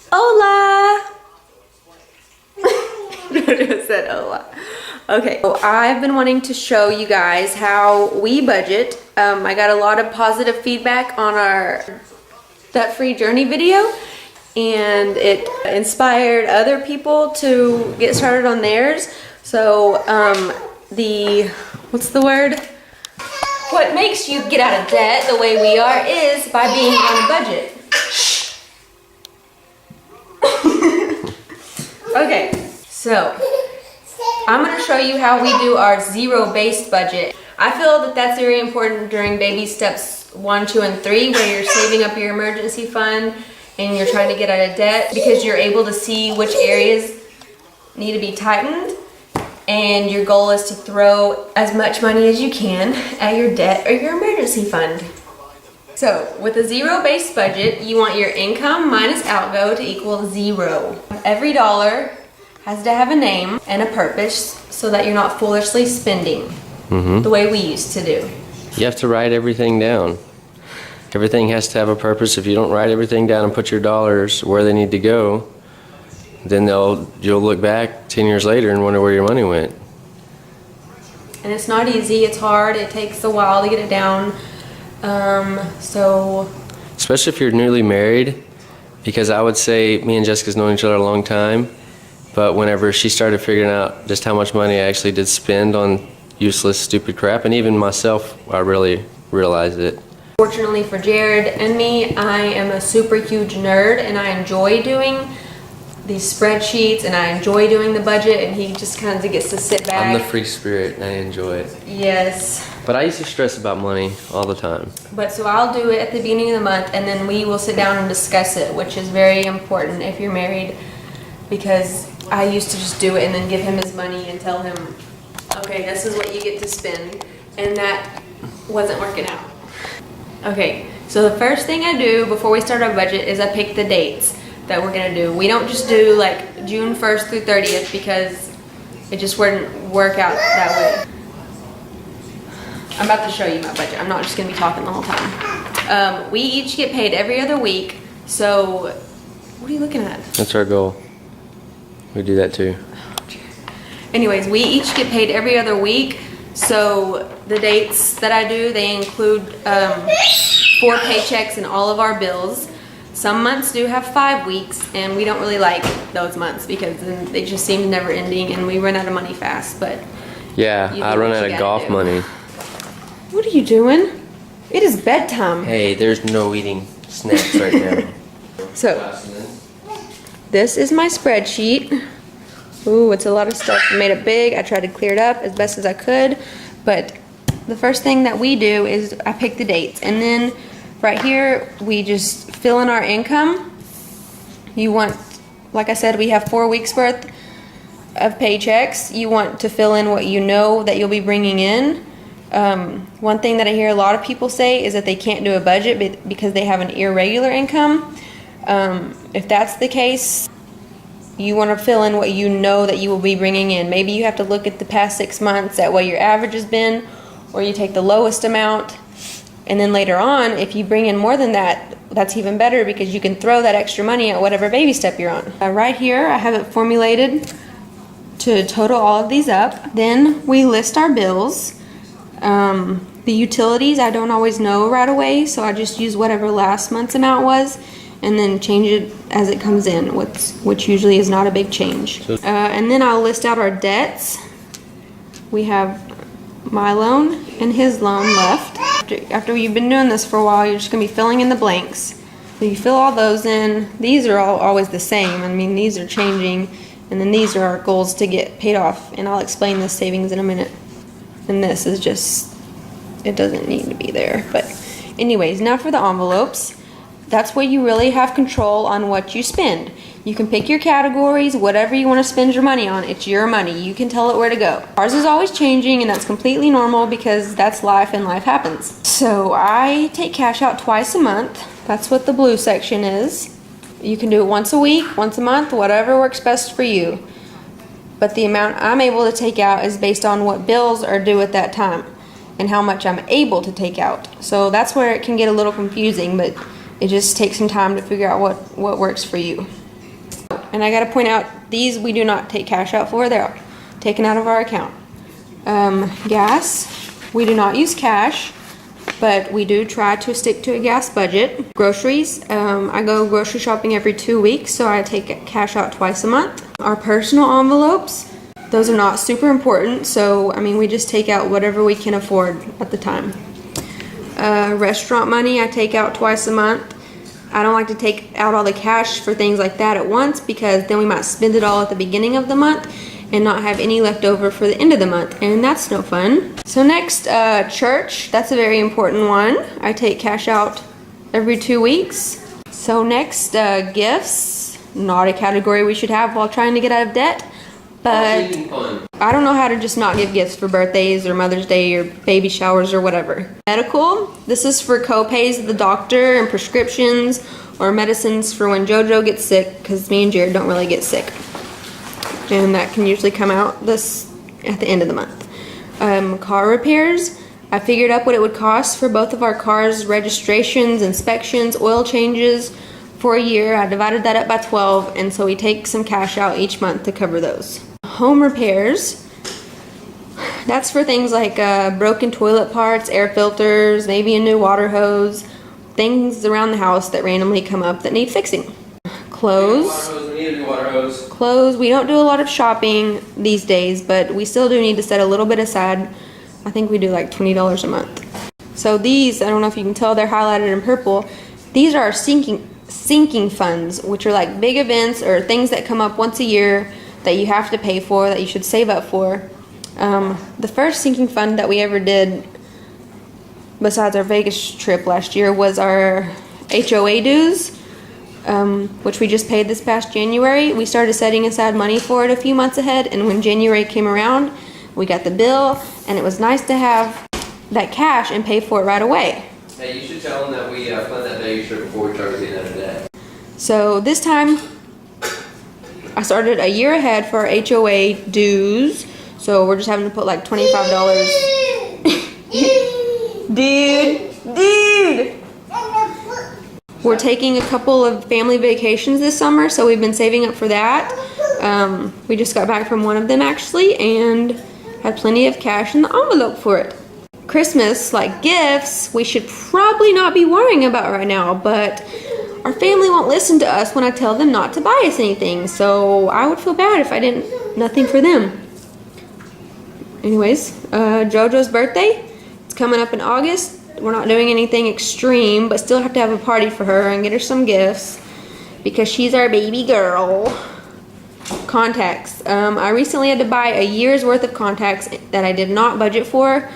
Hola! I said hola. Okay, so I've been wanting to show you guys how we budget. I got a lot of positive feedback on our debt-free journey video, and it inspired other people to get started on theirs. So what's the word? What makes you get out of debt the way we are is by being on a budget. Okay, so I'm going to show you how we do our zero-based budget. I feel that that's very important during baby steps 1, 2, and 3, where you're saving up your emergency fund and you're trying to get out of debt, because you're able to see which areas need to be tightened, and your goal is to throw as much money as you can at your debt or your emergency fund. So with a zero-based budget, you want your income minus outgo to equal 0. Every dollar has to have a name and a purpose so that you're not foolishly spending the way we used to do. You have to write everything down. Everything has to have a purpose. If you don't write everything down and put your dollars where they need to go, then you'll look back 10 years later and wonder where your money went. And it's not easy, it's hard, it takes a while to get it down. Especially if you're newly married, because I would say me and Jessica's known each other a long time, but whenever she started figuring out just how much money I actually did spend on useless, stupid crap, and even myself, I really realized it. Fortunately for Jared and me, I am a super huge nerd, and I enjoy doing these spreadsheets, and I enjoy doing the budget, and he just kind of gets to sit back. I'm the free spirit, and I enjoy it. Yes. But I used to stress about money all the time. But so I'll do it at the beginning of the month, and then we will sit down and discuss it, which is very important if you're married, because I used to just do it and then give him his money and tell him, okay, this is what you get to spend, and that wasn't working out. Okay, so the first thing I do before we start our budget is I pick the dates that we're gonna do. We don't just do like June 1st through 30th, because it just wouldn't work out that way. I'm about to show you my budget. I'm not just gonna be talking the whole time. We each get paid every other week. So, what are you looking at? That's our goal. We do that too. Anyways, we each get paid every other week. So the dates that I do, they include 4 paychecks in all of our bills. Some months do have 5 weeks, and we don't really like those months because then they just seem never ending and we run out of money fast. But yeah, I run out of golf money. What are you doing? It is bedtime. Hey, there's no eating snacks right now. So, this is my spreadsheet. Ooh, it's a lot of stuff. I made it big. I tried to clear it up as best as I could. But the first thing that we do is I pick the dates. And then right here, we just fill in our income. You want, like I said, we have 4 weeks worth of paychecks. You want to fill in what you know that you'll be bringing in. One thing that I hear a lot of people say is that they can't do a budget because they have an irregular income. If that's the case, you want to fill in what you know that you will be bringing in. Maybe you have to look at the past 6 months at what your average has been, or you take the lowest amount, and then later on, if you bring in more than that, that's even better because you can throw that extra money at whatever baby step you're on. Right here, I have it formulated to total all of these up. Then we list our bills. The utilities I don't always know right away, so I just use whatever last month's amount was and then change it as it comes in, which usually is not a big change. And then I'll list out our debts. We have my loan and his loan left. After you've been doing this for a while, you're just going to be filling in the blanks. So you fill all those in. These are all always the same. I mean, these are changing, and then these are our goals to get paid off, and I'll explain the savings in a minute. And this is just, it doesn't need to be there. But anyways, now for the envelopes. That's where you really have control on what you spend. You can pick your categories, whatever you want to spend your money on. It's your money. You can tell it where to go. Ours is always changing, and that's completely normal because that's life and life happens. So I take cash out twice a month. That's what the blue section is. You can do it once a week, once a month, whatever works best for you. But the amount I'm able to take out is based on what bills are due at that time and how much I'm able to take out. So that's where it can get a little confusing, but it just takes some time to figure out what works for you. and I gotta point out, these we do not take cash out for, they're taken out of our account. Gas, we do not use cash, but we do try to stick to a gas budget. Groceries, I go grocery shopping every 2 weeks, so I take cash out twice a month. Our personal envelopes, those are not super important, so I mean, we just take out whatever we can afford at the time. Restaurant money, I take out twice a month. I don't like to take out all the cash for things like that at once, because then we might spend it all at the beginning of the month and not have any left over for the end of the month, and that's no fun. So next, church, that's a very important one. I take cash out every 2 weeks. So next, gifts, not a category we should have while trying to get out of debt, but I don't know how to just not give gifts for birthdays or Mother's Day or baby showers or whatever. Medical, this is for co-pays at the doctor and prescriptions or medicines for when JoJo gets sick, because me and Jared don't really get sick. And that can usually come out at the end of the month. Car repairs, I figured up what it would cost for both of our cars, registrations, inspections, oil changes for a year. I divided that up by 12, and so we take some cash out each month to cover those. Home repairs, that's for things like broken toilet parts, air filters, maybe a new water hose, things around the house that randomly come up that need fixing. Clothes. Clothes, we don't do a lot of shopping these days, but we still do need to set a little bit aside. I think we do like $20 a month. So these, I don't know if you can tell, they're highlighted in purple. These are our sinking funds, which are like big events or things that come up once a year that you have to pay for, that you should save up for. The first sinking fund that we ever did, besides our Vegas trip last year, was our HOA dues. Which we just paid this past January. We started setting aside money for it a few months ahead, and when January came around, we got the bill, and it was nice to have that cash and pay for it right away. Hey, you should tell them that we planned that Vegas trip before we started getting out of debt. So this time, I started a year ahead for our HOA dues, so we're just having to put like $25. Dude! We're taking a couple of family vacations this summer, so we've been saving up for that. We just got back from one of them actually, and had plenty of cash in the envelope for it. Christmas, like gifts, we should probably not be worrying about right now, but our family won't listen to us when I tell them not to buy us anything, so I would feel bad if I didn't, nothing for them. Anyways, JoJo's birthday, it's coming up in August. We're not doing anything extreme, but still have to have a party for her and get her some gifts because she's our baby girl. Contacts. I recently had to buy a year's worth of contacts that I did not budget for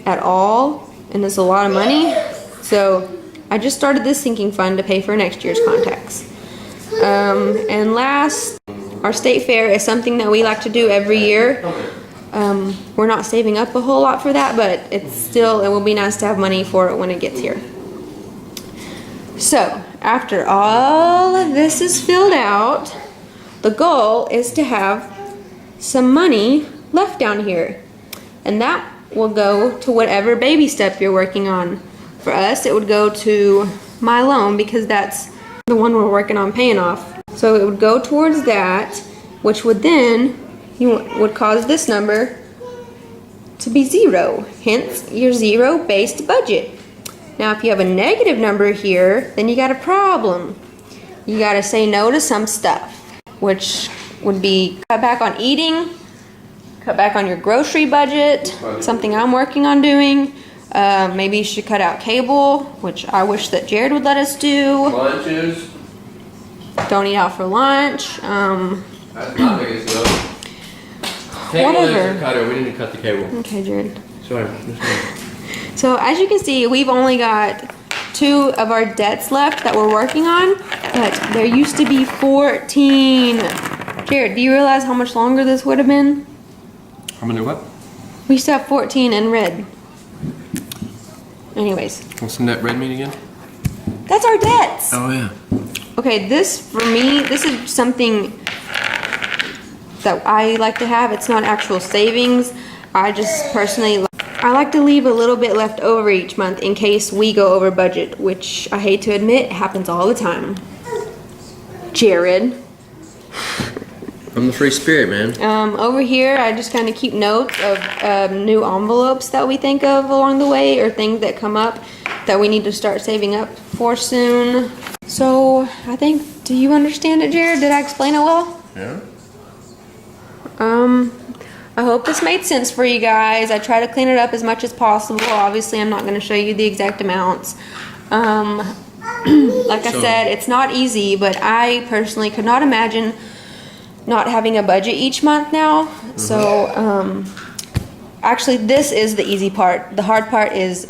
at all, and it's a lot of money. So I just started this sinking fund to pay for next year's contacts. And last, our state fair is something that we like to do every year. We're not saving up a whole lot for that, but it will be nice to have money for it when it gets here. So, after all of this is filled out, the goal is to have some money left down here. And that will go to whatever baby step you're working on. For us, it would go to my loan because that's the one we're working on paying off. So it would go towards that, which would then would cause this number to be zero, hence your zero-based budget. Now if you have a negative number here, then you got a problem. You got to say no to some stuff, which would be cut back on eating, cut back on your grocery budget, something I'm working on doing. Maybe you should cut out cable, which I wish that Jared would let us do. Lunches. Don't eat out for lunch. That's my biggest deal. Cable Whatever. is a cutter. We need to cut the cable. Okay, Jared. Sorry. So as you can see, we've only got 2 of our debts left that we're working on, but there used to be 14. Jared, do you realize how much longer this would have been? How many what? We used to have 14 in red. Anyways, What's the net red mean again? that's our debts. Oh yeah. Okay, this for me, this is something that I like to have. It's not actual savings. I just personally, I like to leave a little bit left over each month in case we go over budget, which I hate to admit happens all the time. Jared. I'm the free spirit, man. Over here, I just kind of keep notes of new envelopes that we think of along the way, or things that come up that we need to start saving up for soon. So I think, do you understand it, Jared? Did I explain it well? Yeah. I hope this made sense for you guys. I try to clean it up as much as possible. Obviously, I'm not going to show you the exact amounts. Like I said, it's not easy, but I personally could not imagine not having a budget each month now. So, actually, this is the easy part. The hard part is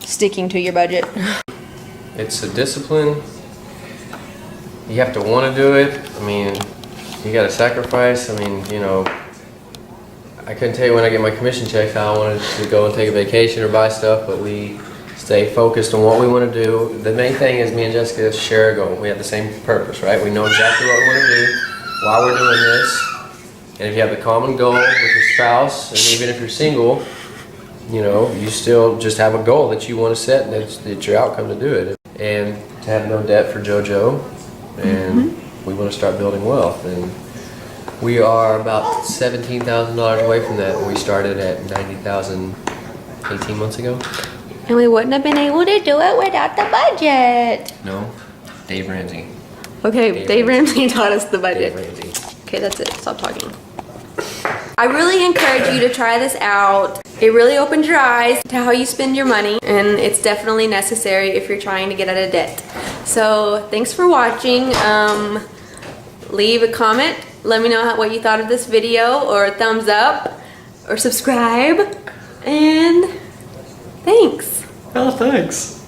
sticking to your budget. It's a discipline. You have to want to do it. I mean, you got to sacrifice. I mean, you know, I couldn't tell you when I get my commission checks how I wanted to go and take a vacation or buy stuff, but we stay focused on what we want to do. The main thing is me and Jessica share a goal. We have the same purpose, right? We know exactly what we want to do, why we're doing this. And if you have the common goal with your spouse, and even if you're single, you know, you still just have a goal that you want to set, and it's your outcome to do it. And to have no debt for JoJo, and we want to start building wealth. And we are about $17,000 away from that. We started at $90,000 18 months ago. And we wouldn't have been able to do it without the budget. No, Dave Ramsey. Okay, Dave Ramsey taught us the budget. Dave Ramsey. Okay, that's it. Stop talking. I really encourage you to try this out. It really opens your eyes to how you spend your money, and it's definitely necessary if you're trying to get out of debt. So thanks for watching. Leave a comment. Let me know what you thought of this video, or a thumbs up, or subscribe. And thanks. Oh, thanks.